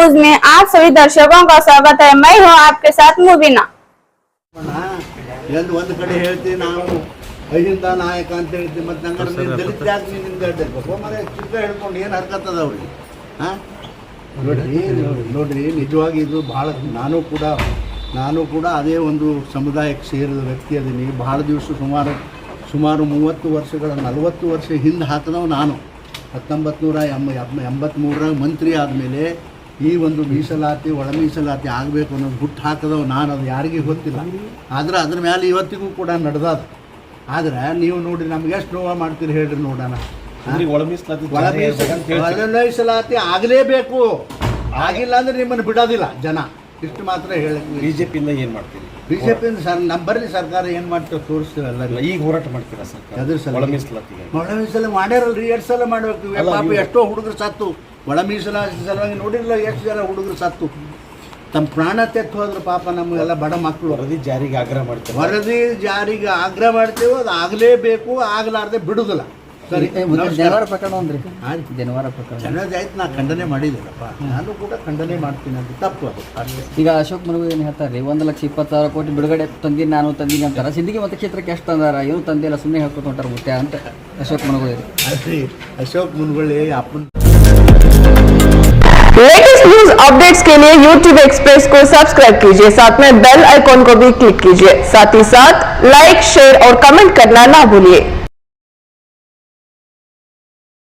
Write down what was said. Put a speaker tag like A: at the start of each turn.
A: News में आप सभी दर्शकों का स्वागत है। मैं हूं आपके साथ मुबीना।
B: ಒಂದು ಕಡೆ ಹೇಳ್ತೀವಿ ನಾವು ಅಹಿಂದ ನಾಯಕ ಅಂತ ಹೇಳ್ತೀವಿ, ಮತ್ತು ನಂಗೆ ದಲಿತ ಯಾಕೆ ನಿಂತ ಹೇಳ್ತಿರ್ಬೇಕು ಮನೆ ಚಿಕ್ಕ ಹೇಳ್ಕೊಂಡು ಏನು ಹರ್ಕತ್ತದ ಅವ್ರಿಗೆ? ಹಾಂ ನೋಡ್ರಿ ನಿಜವಾಗಿ ಇದು ಭಾಳ ನಾನು ಕೂಡ ಅದೇ ಒಂದು ಸಮುದಾಯಕ್ಕೆ ಸೇರಿದ ವ್ಯಕ್ತಿ ಅದೀನಿ. ಭಾಳ ದಿವಸ ಸುಮಾರು 30 ವರ್ಷಗಳ 40 ವರ್ಷ ಹಿಂದೆ ಹಾಕಿದವು ನಾನು. 1983 ಮಂತ್ರಿ ಆದಮೇಲೆ ಈ ಒಂದು ಮೀಸಲಾತಿ ಒಳ ಮೀಸಲಾತಿ ಆಗಬೇಕು ಅನ್ನೋದು ಹುಟ್ಟು ಹಾಕಿದವು ನಾನು. ಅದು ಯಾರಿಗೂ ಗೊತ್ತಿಲ್ಲ, ಆದರೆ ಅದ್ರ ಮೇಲೆ ಇವತ್ತಿಗೂ ಕೂಡ ನಡೆದದ. ಆದರೆ ನೀವು ನೋಡಿರಿ ನಮ್ಗೆ ಎಷ್ಟು ನೋವು ಮಾಡ್ತೀರಿ ಹೇಳ್ರಿ ನೋಡೋಣ. ಒಳ ಮೀಸಲಾತಿ ಆಗಲೇಬೇಕು, ಆಗಿಲ್ಲ ಅಂದರೆ ನಿಮ್ಮನ್ನು ಬಿಡೋದಿಲ್ಲ ಜನ. ಇಷ್ಟು ಮಾತ್ರ ಹೇಳಿ.
C: ಬಿಜೆಪಿಯಿಂದ ಏನು ಮಾಡ್ತೀರಿ?
B: ಬಿಜೆಪಿಯಿಂದ ಬರ್ರಿ ಸರ್ಕಾರ ಏನು ಮಾಡ್ತೀವಿ ತೋರಿಸ್ತೀವಿ ಎಲ್ಲರೂ.
C: ಈಗ ಹೋರಾಟ ಮಾಡ್ತೀರಾ ಸರ್ಕಾರ?
B: ಅದ್ರ ಸಲ
C: ಒಳ ಮೀಸಲಾತಿಗೆ
B: ಒಳ ಮೀಸಲು ಮಾಡ್ಯಾರಲ್ರಿ, 2 ಸಲ ಮಾಡಬೇಕು. ಪಾಪ ಎಷ್ಟೋ ಹುಡುಗರು ಸತ್ತು ಒಳ ಮೀಸಲಾತಿ ಸಲುವಾಗಿ. ನೋಡಿರಲ್ಲ ಎಷ್ಟು ಜನ ಹುಡುಗರು ಸತ್ತು, ತಮ್ಮ ಪ್ರಾಣ ತೆತ್ತು ಹೋದ್ರು ಪಾಪ. ನಮಗೆಲ್ಲ ಬಡ ಮಕ್ಕಳು
C: ವರದಿ ಜಾರಿಗೆ ಆಗ್ರಹ ಮಾಡ್ತೀವಿ.
B: ವರದಿ ಜಾರಿಗೆ ಆಗ್ರಹ ಮಾಡ್ತೇವೆ, ಅದು ಆಗಲೇಬೇಕು, ಆಗಲಾರ್ದೆ ಬಿಡುದಿಲ್ಲ. ಸರಿ,
D: ಜನವರ ಪ್ರಕರಣ ಅಂದ್ರಿ? ಜನವರ ಪ್ರಕರಣ
B: ಜನದ ಆಯ್ತು, ನಾ ಖಂಡನೆ ಮಾಡಿದ್ದೀನಪ್ಪ. ನಾನು ಕೂಡ ಖಂಡನೆ ಮಾಡ್ತೀನಿ, ಅದು ತಪ್ಪು. ಅದು
D: ಈಗ ಅಶೋಕ್ ಮನಗು ಏನು ಹೇಳ್ತಾರೆ, 1,20,000 ಕೋಟಿ ಬಿಡುಗಡೆ ತಂದಿನಿ ನಾನು ತಂದಿನಿ ಅಂತಾರೆ. ಸಿದ್ದಿಗೆ ಮತಕ್ಷೇತ್ರಕ್ಕೆ ಎಷ್ಟು ತಂದಾರ? ಏನು ತಂದಿಲ್ಲ, ಸುಮ್ಮನೆ ಹೇಳ್ಕೊತ ಹೊಂಟಾರ ಮುಟ್ಟ ಅಂತ ಅಶೋಕ್ ಮನಗು ಇದೆ.
B: ಅಲ್ರಿ ಅಶೋಕ್ ಮುನ್ಗಳಿ ಅಪ್ಪನ.
A: लेटेस्ट न्यूज अपडेट्स के लिए YouTube एक्सप्रेस को सब्सक्राइब कीजिए, साथ में बेल आइकॉन को भी क्लिक कीजिए। साथ ही साथ लाइक, शेयर और कमेंट करना ना भूलिए।